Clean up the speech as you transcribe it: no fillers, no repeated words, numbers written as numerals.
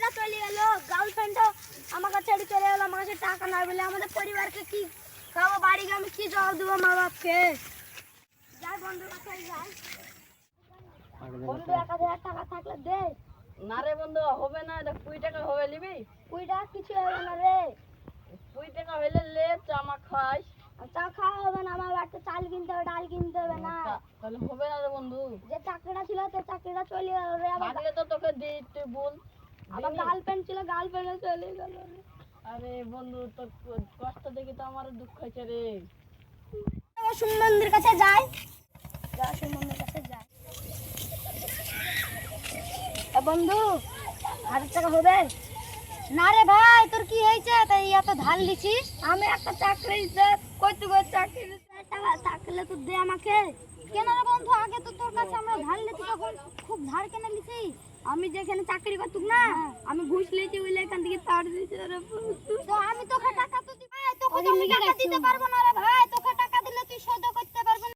চাকরিটা চলে গেল, গার্লফ্রেন্ডও আমাকে ছেড়ে চলে গেল, আমার কাছে টাকা নাই বলে আমাদের পরিবারকে কি খাবো, বাড়ি গিয়ে আমি কি জবাব দেবো মা বাপকে? যাই বন্ধুর কাছে যাই। বন্ধু 1000 টাকা থাকলে দে। না রে বন্ধু, হবে না, এটা 20 টাকা হবে, নিবি? 20 টাকা কিছু হবে না রে। 20 টাকা হইলে লে, চা খাইস। আর চা খাওয়া হবে না, আমার বাড়িতে চাল কিনতে হবে, ডাল কিনতে হবে না। তাহলে হবে না রে বন্ধু। যে চাকরিটা ছিল তো চাকরিটা চলে গেল রে। থাকলে তো তোকে দিই, তুই বল। আমার গার্লফ্রেন্ড ছিল, গার্লফ্রেন্ডও চলে গেল রে। আরে বন্ধু, তোর কষ্ট দেখে তো আমার দুঃখ হয়েছে রে। শিব মন্দির কাছে যাই। শিব মন্দির কাছে যাই। বন্ধু 1000 টাকা হবে? না রে ভাই, তোর কি হয়েছে তাই এত ধার লিছিস? আমি একটা চাকরি করতে চাকরি টাকা থাকলে তো দে আমাকে। কেন রে বন্ধু, আগে তো তোর কাছে আমরা ধার লিছি, তখন খুব ধার কেন লিছি? আমি যেখানে চাকরি করতুক না, আমি ঘুষ লিছি, ওই এখান থেকে তাড় দিয়েছে রে। তো আমি তোকে টাকা তো দিই, তোকে তো আমি টাকা দিতে পারবো না রে ভাই।